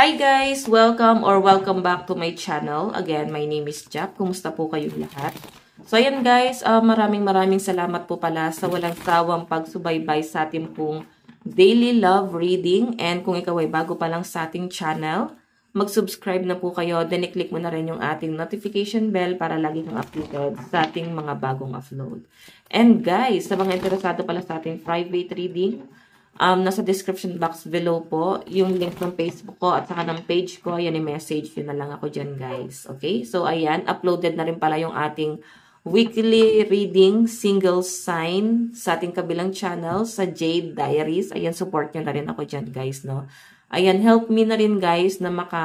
Hi guys! Welcome back to my channel. Again, my name is Jap. Kumusta po kayong lahat? So ayan guys, maraming salamat po pala sa walang sawang pagsubaybay sa ating pong daily love reading. And kung ikaw ay bago pa lang sa ating channel, mag-subscribe na po kayo. Then i-click mo na rin yung ating notification bell para lagi kang updated sa ating mga bagong upload. And guys, sa mga interesado pala sa ating private reading, nasa description box below po, yung link ng Facebook ko at saka ng page ko. Ayan, i-message yun na lang ako dyan, guys. Okay? So, ayan, uploaded na rin pala yung ating weekly reading single sign sa ating kabilang channel, sa Jade Diaries. Ayan, support nyo na rin ako dyan, guys, no? Ayan, help me na rin, guys, na maka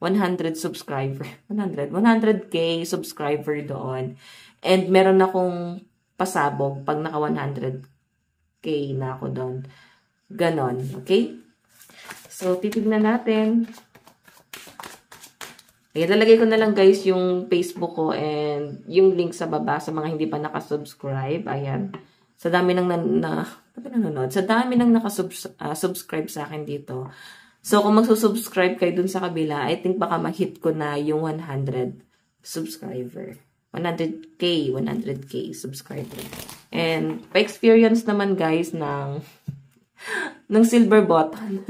100 subscriber. 100K subscriber doon. And meron akong pasabog pag naka 100K na ako doon. Ganon. Okay? So, titignan natin. Ayan, lalagay ko na lang guys yung Facebook ko and yung link sa baba sa mga hindi pa nakasubscribe. Ayan. Sa dami nang nanonood. Sa dami nang nakasubscribe sa akin dito. So, kung magsusubscribe kayo dun sa kabila, I think baka ma-hit ko na yung 100 subscriber. 100K subscriber. And pa-experience naman guys ng silver button.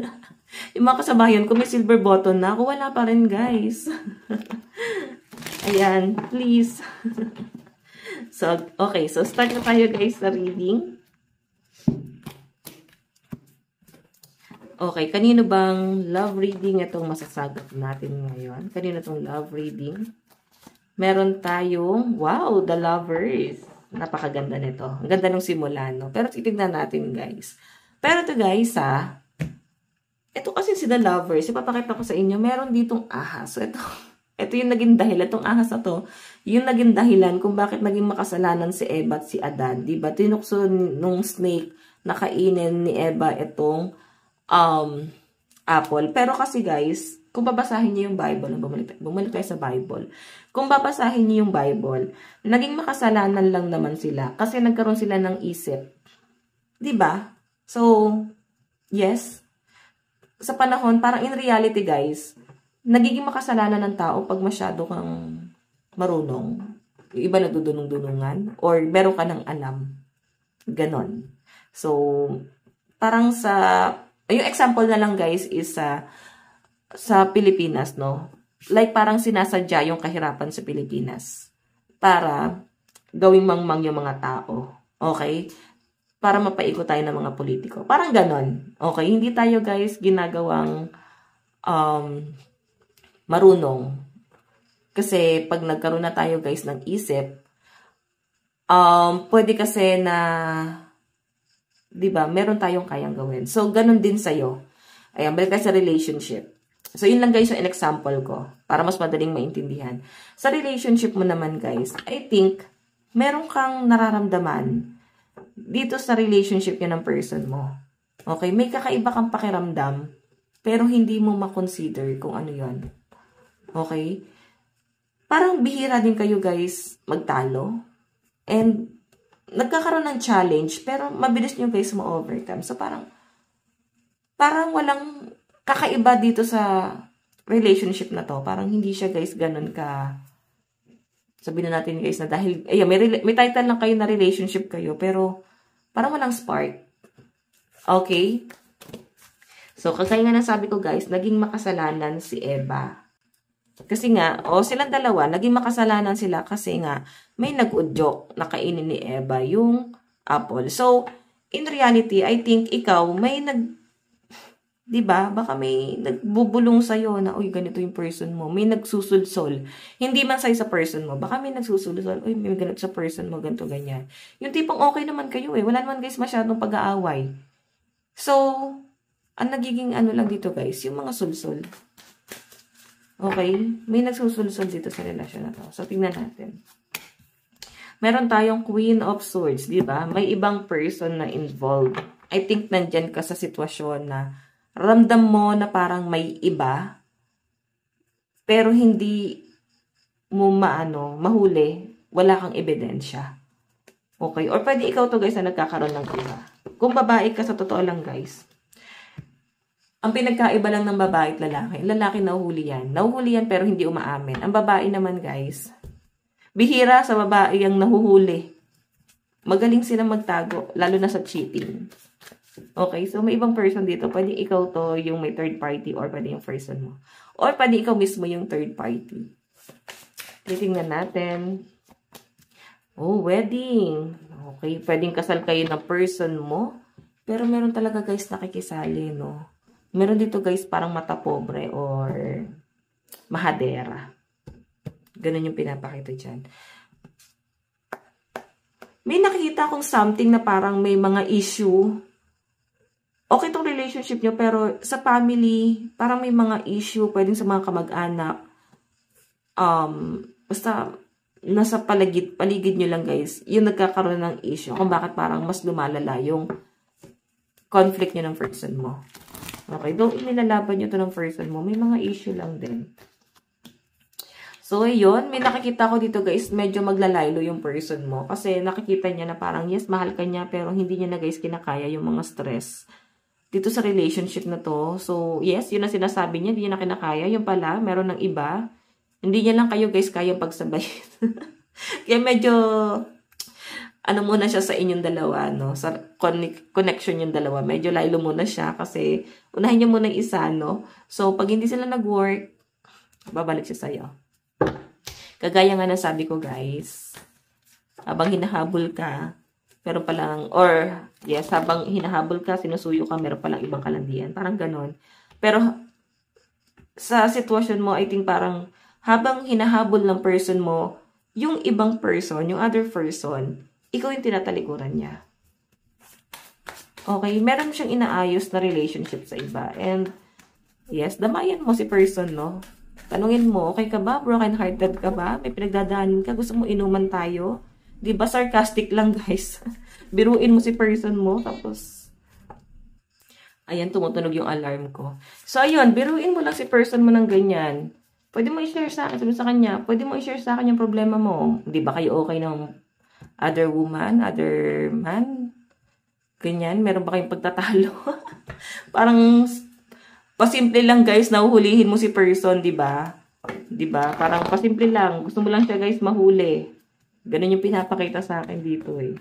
Yung mga kasabayan ko may silver button na, ako wala pa rin guys. Ayan, please. So, okay. So, start na tayo guys sa reading. Okay, kanino bang love reading itong masasagot natin ngayon? Kanino itong love reading? Meron tayong, wow, the lovers. Napakaganda nito. Ang ganda ng simula, no? Pero titignan natin, guys. Pero ito, guys, ito kasi si the lovers. Ipapakita ko sa inyo, meron ditong ahas. So, ito yung naging dahilan. Itong ahas na to, yung naging dahilan kung bakit naging makasalanan si Eva at si Adan. Diba? Tinukso nung snake na kainin ni Eva itong apple. Pero kasi, guys, kung babasahin niyo yung Bible, bumalik tayo sa Bible. Kung babasahin niyo yung Bible, naging makasalanan lang naman sila kasi nagkaroon sila ng isip. 'Di ba? So, yes. Sa panahon, parang in reality, guys, nagiging makasalanan ng tao pag masyado kang marunong. Yung iba nagdudunong-dunungan or meron ka ng alam. Ganon. So, parang yung example na lang, guys, is sa Pilipinas, no? Like parang sinasadya yung kahirapan sa Pilipinas para gawing mangmang yung mga tao. Okay? Para mapaikot tayo ng mga politiko. Parang ganon. Okay? Hindi tayo, guys, ginagawang marunong. Kasi pag nagkaroon na tayo, guys, ng isip, pwede kasi na, diba, meron tayong kayang gawin. So, ganon din sa'yo. Ayan, balik tayo sa relationship. So, yun lang guys yung example ko para mas madaling maintindihan. Sa relationship mo naman guys, I think meron kang nararamdaman dito sa relationship yun ng person mo. Okay? May kakaiba kang pakiramdam pero hindi mo makonsider kung ano yun. Okay? Parang bihira din kayo guys magtalo and nagkakaroon ng challenge pero mabilis nyo guys ma-overcome. So, parang walang kakaiba dito sa relationship na to. Parang hindi siya guys ganun ka, sabihin na natin guys na dahil, ayan, may title lang kayo na relationship kayo, pero parang walang spark. Okay? So, kagaya nga ng sabi ko guys, naging makasalanan si Eva. Kasi nga, silang dalawa, naging makasalanan sila kasi nga, may nag-udyok na kainin ni Eva yung apple. So, in reality, I think ikaw, may diba? Baka may nagbubulong sa'yo na, uy, ganito yung person mo. May nagsusulsol. Hindi man sa'yo sa person mo. Baka may nagsusulsol. Uy, may ganito sa person mo, ganito, ganyan. Yung tipong okay naman kayo eh. Wala naman guys masyadong pag-aaway. So, ang nagiging ano lang dito guys, yung mga sulsol. Okay? May nagsusulsol dito sa relasyon na to. So, tingnan natin. Meron tayong Queen of Swords, diba? May ibang person na involved. I think nandyan ka sa sitwasyon na ramdam mo na parang may iba, pero hindi mo mahuli, wala kang ebidensya. Okay? Or pwede ikaw to guys na nagkakaroon ng iba. Kung babae ka, sa totoo lang guys, Ang pinagkaiba lang ng babae at lalaki. Ang lalaki nahuhuli yan. Nahuhuli yan pero hindi umaamin. Ang babae naman guys, bihira sa babae ang nahuhuli. Magaling sila magtago, lalo na sa cheating. Okay, so may ibang person dito. Pwede ikaw to yung may third party or pwede yung person mo. Or pwede ikaw mismo yung third party. Titingnan natin. Oh, wedding. Okay, pwedeng kasal kayo ng person mo. Pero meron talaga guys nakikisali, no? Meron dito guys parang mata pobre or mahadera. Ganun yung pinapakita dyan. May nakikita akong something na parang may mga issue. Okay tong relationship nyo, pero sa family, parang may mga issue, pwedeng sa mga kamag-anak. Basta, nasa paligid nyo lang guys, yung nagkakaroon ng issue, kung bakit parang mas lumalala yung conflict nyo ng person mo. Okay, though inilalaban nyo to ng person mo, may mga issue lang din. So, yun, may nakikita ko dito guys, medyo maglalaylo yung person mo. Kasi nakikita niya na parang, yes, mahal ka niya, pero hindi niya na guys kinakaya yung mga stress dito sa relationship na to. So, yes, yun ang sinasabi niya, hindi niya na kinakaya. Yung pala, meron ng iba. Hindi niya lang kayo guys kayang pagsabayin. Kaya medyo, ano muna siya sa inyong dalawa, no? Sa connection yung dalawa. Medyo laylo muna siya kasi unahin niya muna yung isa, no? So, pag hindi sila nag-work, babalik siya sa'yo. Kagaya nga na sabi ko guys, habang hinahabol ka, meron palang, or yes, habang hinahabol ka, sinusuyo ka, meron palang ibang kalandian. Parang ganon. Pero sa sitwasyon mo, I think parang habang hinahabol ng person mo, yung ibang person, yung other person, ikaw yung tinatalikuran niya. Okay, meron siyang inaayos na relationship sa iba. And yes, damayan mo si person, no? Tanungin mo, okay ka ba? Broken-hearted ka ba? May pinagdadaanan ka? Gusto mo inuman tayo? Diba sarcastic lang guys? Biruin mo si person mo, tapos ayan, tumutunog yung alarm ko. So ayun, biruin mo lang si person mo ng ganyan. Pwede mo i-share sa akin, sabi sa kanya, pwede mo i-share sa akin yung problema mo. Di ba kayo okay ng other woman, other man? Ganyan, meron ba kayong pagtatalo? Parang pasimple lang guys, nahuhulihin mo si person, 'di ba? 'Di ba? Parang pasimple lang, gusto mo lang siya guys mahuli. Ganun yung pinapakita sa akin dito eh.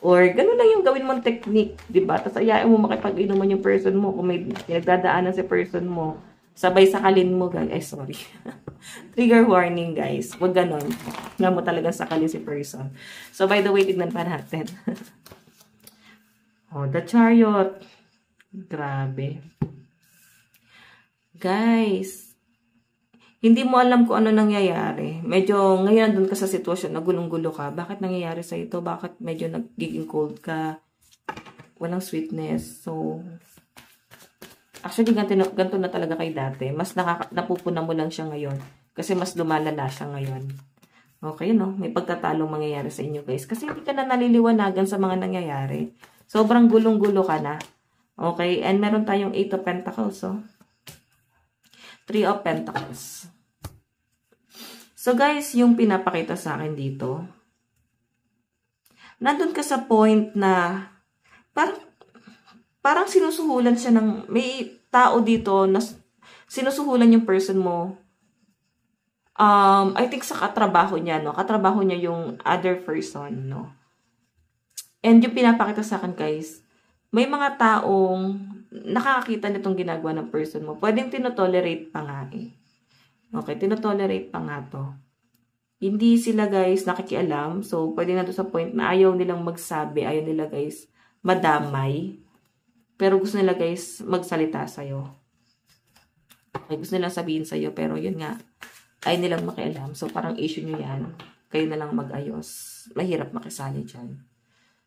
Or ganun lang yung gawin mong technique, 'di ba? Tapos ayain mo makipag-inuman yung person mo kung may pinagdadaanan si person mo. Sabay sakalin mo guys. Ay, sorry. Trigger warning guys. Huwag ganun. Nga mo talagang sakalin si person. So by the way, tignan pa natin. Oh, the Chariot. Grabe. Guys, hindi mo alam kung ano nangyayari. Medyo ngayon doon ka sa sitwasyon na gulong-gulo ka. Bakit nangyayari sa ito? Bakit medyo nagiging cold ka? Walang sweetness. So, actually, ganito na talaga kay dati. Mas napupuna mo lang siya ngayon. Kasi mas lumalala siya ngayon. Okay, no? May pagtatalong mangyayari sa inyo, guys. Kasi hindi ka na naliliwanagan sa mga nangyayari. Sobrang gulong-gulo ka na. Okay? And meron tayong 8 of Pentacles, oh. 3 of Pentacles. So guys, yung pinapakita sa akin dito, nandun ka sa point na parang sinusuhulan siya ng, may tao dito na sinusuhulan yung person mo. I think sa katrabaho niya, no? Katrabaho niya yung other person, no? And yung pinapakita sa akin, guys, may mga taong nakakakita nitong ginagawa ng person mo. Pwedeng tinotolerate pa nga eh. Okay, tinotolerate pa nga to. Hindi sila guys nakikialam. So, pwede na to sa point na ayaw nilang magsabi. Ayaw nila guys madamay. Pero gusto nila guys magsalita sa'yo. Okay, gusto nilang sabihin sa'yo. Pero yun nga, ayaw nilang makialam. So, parang issue nyo yan. Kayo na lang mag-ayos. Mahirap makisali dyan.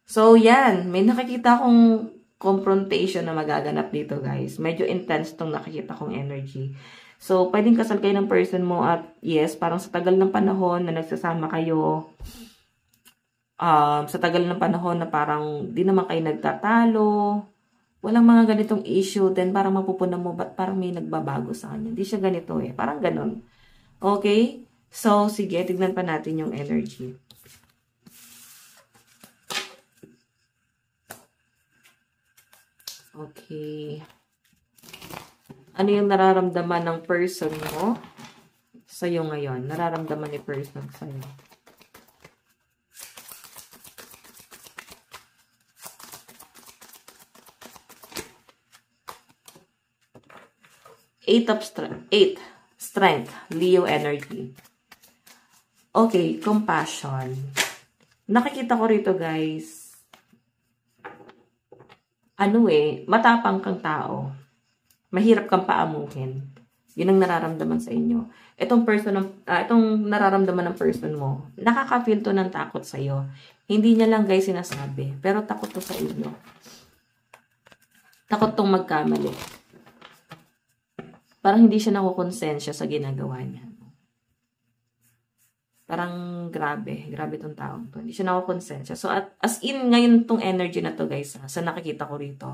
So, yan. May nakikita akong confrontation na magaganap dito, guys. Medyo intense tong nakikita kong energy. So, pwedeng kasal kayo ng person mo at yes, parang sa tagal ng panahon na nagsasama kayo, sa tagal ng panahon na parang di naman kayo nagtatalo, walang mga ganitong issue, then parang mapupunan mo, ba't parang may nagbabago sa kanya? Hindi siya ganito eh. Parang ganon. Okay? So, sige, tignan pa natin yung energy. Okay. Ano yung nararamdaman ng person mo sa'yo ngayon? Nararamdaman ni person sa'yo. Eight, strength, Leo energy. Okay, compassion. Nakikita ko rito, guys. Matapang kang tao. Mahirap kang paamuhin. Yun ang nararamdaman sa inyo. Itong nararamdaman ng person mo, nakaka-feel to ng takot sa iyo. Hindi niya lang, guys, sinasabi. Pero takot to sa inyo. Takot tong magkamali. Parang hindi siya nakukonsensya sa ginagawa niya. Parang grabe tong taong to. Hindi siya nakukonsensya. So, as in, ngayon tong energy na to, guys, sa nakikita ko rito.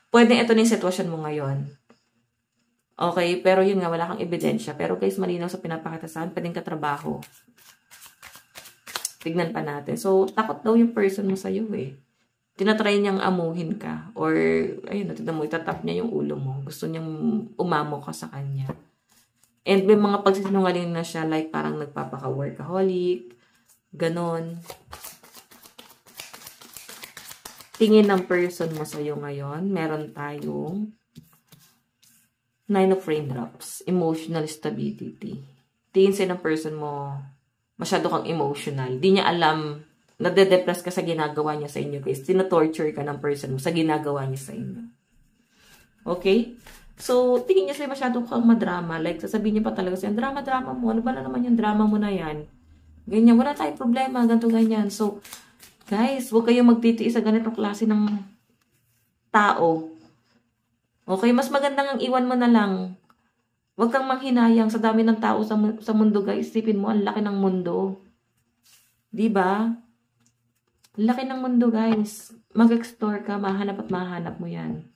Pwede ito na yung sitwasyon mo ngayon. Okay, pero yun nga, wala kang ebidensya. Pero guys, malinaw sa pinapakita saan, pwedeng katrabaho. Tignan pa natin. So, takot daw yung person mo sa'yo eh. Tinatry niyang amuhin ka. Or, ayun, tignan mo, itatap niya yung ulo mo. Gusto niyang umamo ka sa kanya. And may mga pagsisinungaling na siya, like parang nagpapaka-workaholic, ganon. Tingin ng person mo sa'yo ngayon, meron tayong 9 of Raindrops, emotional stability. Tingin sa'yo ng person mo, masyado kang emotional. Di niya alam, nade-depress ka sa ginagawa niya sa inyo, guys. Tino-torture ka ng person mo sa ginagawa niya sa inyo. Okay? So, tingin niya sa'yo masyado kang madrama. Like, sasabihin niya pa talaga sa'yo, drama mo. Ano ba na naman yung drama mo na yan? Ganyan, wala tayong problema, ganito, ganyan. So, guys, huwag kayong magtitiis sa ganitong klase ng tao. Okay, mas magandang ang iwan mo na lang. Huwag kang manghinayang sa dami ng tao sa mundo, guys. Isipin mo, ang laki ng mundo. Diba? Ang laki ng mundo, guys. Mag-explore ka, mahanap at mahanap mo yan.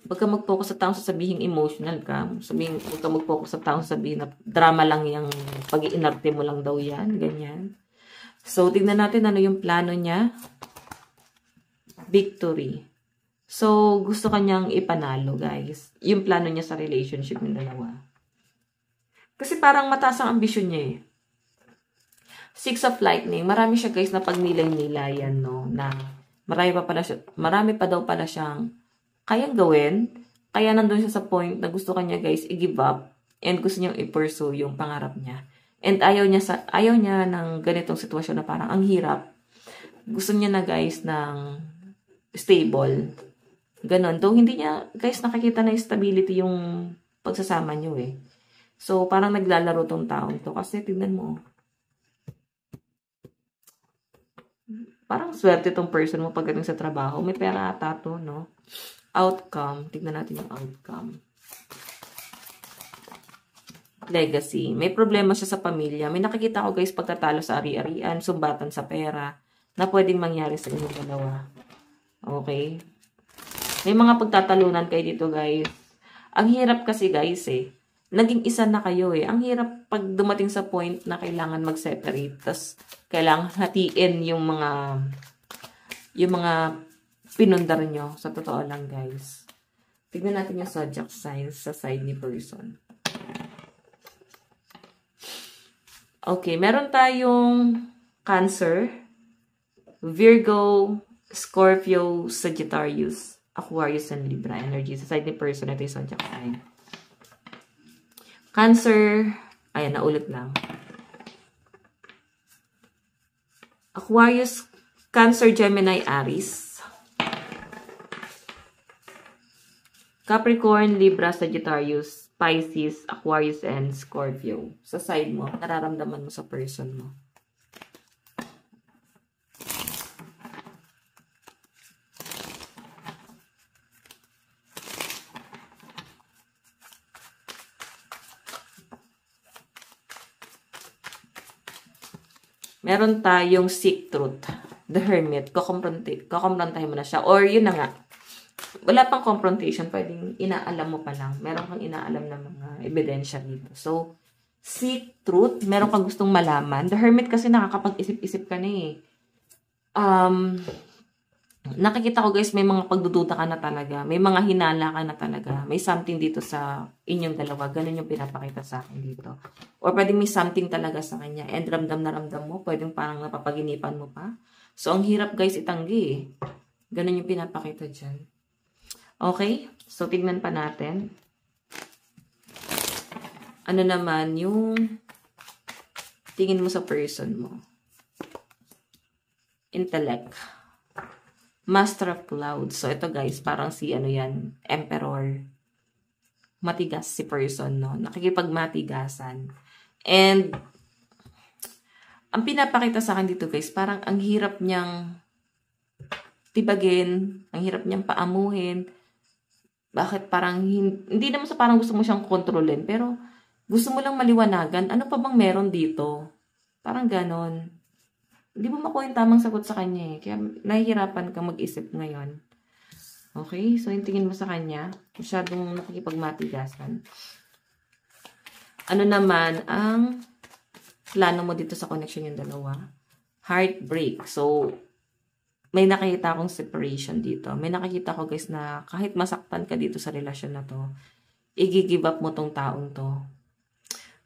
Huwag ka mag-focus sa taong sasabihin emotional ka. Huwag ka mag-focus sa taong sabihin na drama lang yung pag-iinarte mo lang daw yan. Ganyan. So, tignan natin ano yung plano niya. Victory. So, gusto kanyang ipanalo, guys. Yung plano niya sa relationship ng dalawa. Kasi parang mataas ang ambisyon niya eh. Six of Lightning. Marami siya, guys, na pagnilay-nilayan, no? Na marami pa daw pala siyang kayang gawin. Kaya nandun siya sa point na gusto kanya, guys, i-give up. And gusto niyang i-pursue yung pangarap niya. And ayaw niya ng ganitong sitwasyon na parang ang hirap. Gusto niya na, guys, ng stable. Ganon. Though hindi niya, guys, nakikita na yung stability yung pagsasama niyo eh. So, parang naglalaro tong taong to. Kasi, tignan mo. Parang swerte tong person mo pagdating sa trabaho. May pera ata to, no? Outcome. Tignan natin yung outcome. Legacy. May problema siya sa pamilya. May nakikita ko, guys, pagtatalo sa ari-arian, sumbatan sa pera, na pwedeng mangyari sa inyong dalawa. Okay? May mga pagtatalunan kayo dito, guys. Ang hirap kasi, guys, eh. Naging isa na kayo, eh. Ang hirap pag dumating sa point na kailangan mag-separate. Tapos, kailangan hatiin yung mga pinundar nyo. Sa totoo lang, guys. Tignan natin yung zodiac signs sa side ni person. Okay, meron tayong Cancer, Virgo, Scorpio, Sagittarius, Aquarius, and Libra energy. Sa side ni person, ito yung zodiac sign. Cancer, ayan, naulit lang. Aquarius, Cancer, Gemini, Aries. Capricorn, Libra, Sagittarius, Pisces, Aquarius, and Scorpio. Sa side mo, nararamdaman mo sa person mo. Meron tayong seek truth. The Hermit. Kukomprontahin mo na siya. Or yun na nga. Wala pang confrontation. Pwedeng inaalam mo pa lang. Meron kang inaalam na mga ebidensya dito. So, seek truth. Meron kang gustong malaman. The Hermit kasi nakakapag-isip-isip ka na eh. Nakikita ko guys, may mga pagdududa ka na talaga. May mga hinala ka na talaga. May something dito sa inyong dalawa. Ganun yung pinapakita sa akin dito. Or pwede may something talaga sa kanya. And ramdam na ramdam mo. Pwedeng parang napapaginipan mo pa. So, ang hirap guys itanggi eh. Ganun yung pinapakita dyan. Okay? So, tignan pa natin. Ano naman yung tingin mo sa person mo? Intellect. Master of Clouds. So, ito guys, parang si ano yan, Emperor. Matigas si person, no? Nakikipagmatigasan. And, ang pinapakita sa akin dito guys, parang ang hirap niyang tibagin, ang hirap niyang paamuhin. Bakit parang, hindi naman sa parang gusto mo siyang kontrolin, pero gusto mo lang maliwanagan, ano pa bang meron dito? Parang ganon. Hindi mo makuha yung tamang sagot sa kanya eh. Kaya nahihirapan kang mag-isip ngayon. Okay? So, yung tingin mo sa kanya, masyadong nakikipagmatigasan. Ano naman ang plano mo dito sa connection yung dalawa? Heartbreak. So, may nakikita akong separation dito. May nakikita ko guys na kahit masaktan ka dito sa relasyon na to, i-give up mo tong taong to.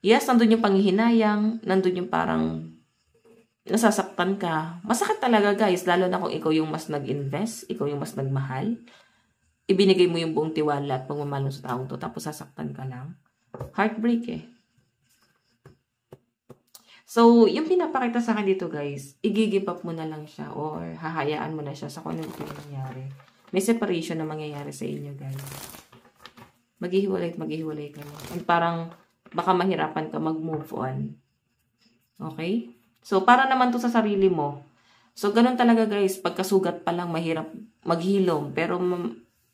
Yes, nandun yung panghihinayang, nandun yung parang nasasaktan ka. Masakit talaga guys, lalo na kung ikaw yung mas nag-invest, ikaw yung mas nagmahal. Ibinigay mo yung buong tiwala at pagmamahal sa taong to, tapos sasaktan ka lang. Heartbreak eh. So, yung pinapakita sa akin dito guys, i-give up mo na lang siya or hahayaan mo na siya sa kung ano yung nangyayari. May separation na mangyayari sa inyo guys. Maghihiwalay at maghihiwalay kayo. And parang baka mahirapan ka mag-move on. Okay? So, para naman to sa sarili mo. So, ganun talaga guys. Pagkasugat pa lang, mahirap maghilom. Pero,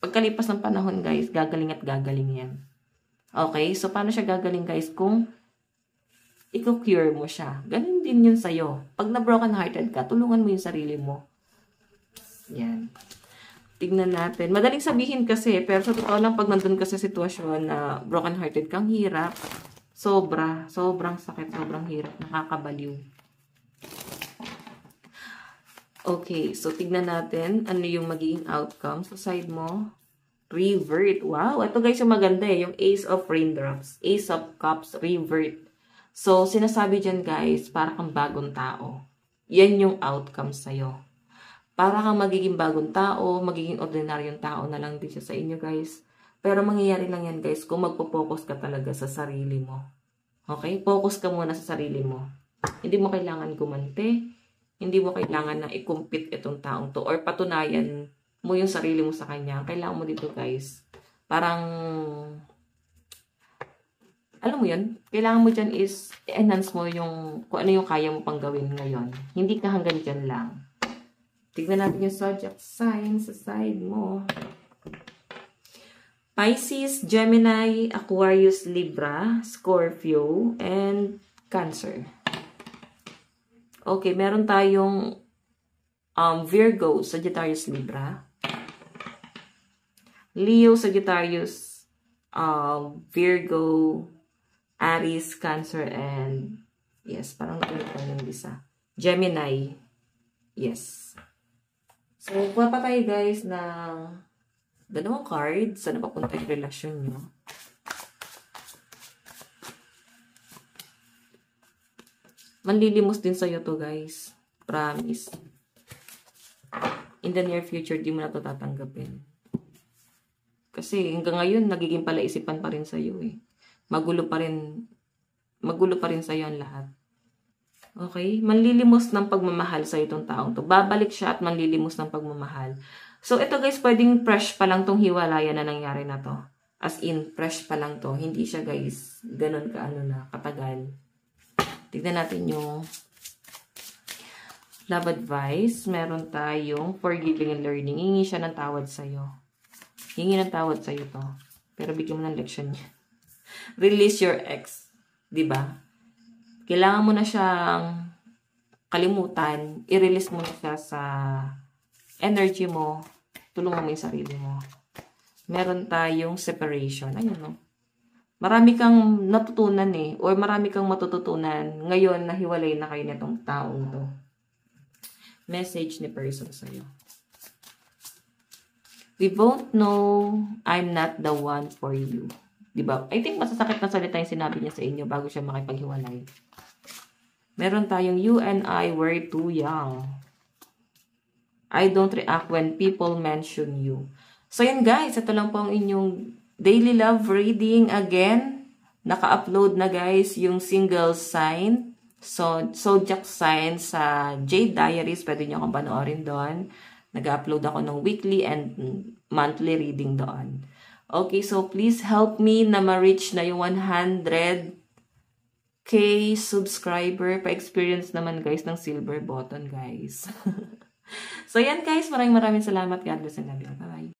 pagkalipas ng panahon guys, gagaling at gagaling yan. Okay? So, paano siya gagaling guys? Kung i-cure mo siya. Ganun din yun sa'yo. Pag na-broken hearted ka, tulungan mo yung sarili mo. Yan. Tignan natin. Madaling sabihin kasi, pero sa totoo lang, pag nandun ka sa sitwasyon na broken hearted kang hirap, sobrang sakit, sobrang hirap, nakakabaliw. Okay, so tignan natin ano yung magiging outcome sa side mo. Revert. Wow, ito guys yung maganda eh. Yung Ace of Raindrops. Ace of Cups, revert. So, sinasabi dyan guys, para kang bagong tao. Yan yung outcome sa'yo. Para kang magiging bagong tao, magiging ordinaryong tao na lang din siya sa inyo guys. Pero mangyayari lang yan guys kung magpo-focus ka talaga sa sarili mo. Okay? Focus ka muna sa sarili mo. Hindi mo kailangan gumante. Hindi mo kailangan na i-compete itong taong to or patunayan mo yung sarili mo sa kanya. Kailangan mo dito guys. Parang, alam mo yun, kailangan mo dyan is enhance mo yung kung ano yung kaya mo pang gawin ngayon. Hindi ka hanggang dyan lang. Tignan natin yung zodiac sign sa side mo. Pisces, Gemini, Aquarius, Libra, Scorpio, and Cancer. Okay, meron tayong Virgo, Sagittarius, Libra. Leo, Sagittarius, Virgo, Aries, Cancer, and yes, parang nakulit pa yung isa. Gemini. Yes. So, kuha pa tayo guys ng dalawang cards. Saan papunta yung relasyon nyo? Manlilimos din sa'yo to guys. Promise. In the near future, di mo na to tatanggapin. Kasi hanggang ngayon, nagiging palaisipan pa rin sa'yo eh. Magulo pa rin sa'yo ang lahat. Okay? Manlilimos ng pagmamahal sa'yo itong taong to. Babalik siya at manlilimos ng pagmamahal. So, ito guys, pwedeng fresh pa lang tong hiwalayan na nangyari na to. As in, fresh pa lang to. Hindi siya guys, ganun katagal. Tignan natin yung love advice. Meron tayong forgiving and learning. Hingi siya ng tawad sa'yo. Hingi ng tawad sa'yo to. Pero bigyan mo ng leksyon niya. Release your ex. Diba? Kailangan mo na siyang kalimutan. I-release mo na siya sa energy mo. Tulungan mo yung sarili mo. Meron tayong separation. Ayun, no? Marami kang natutunan eh. Or marami kang matututunan ngayon na hiwalay na kayo nitong taong to. Message ni person sa'yo. We both know I'm not the one for you. Diba? I think masasakit na salita yung sinabi niya sa inyo bago siya makipaghiwalay. Meron tayong you and I were too young. I don't react when people mention you. So yun guys, ito lang po ang inyong daily love reading. Again, naka-upload na guys yung single sign. So, zodiac sign sa Jade Diaries. Pwede nyo akong panoorin doon. Nag-upload ako ng weekly and monthly reading doon. Okay, so please help me na ma-reach na yung 100k subscriber. Pa-experience naman guys ng silver button guys. So yan guys, maraming salamat. God bless and love you. Bye-bye.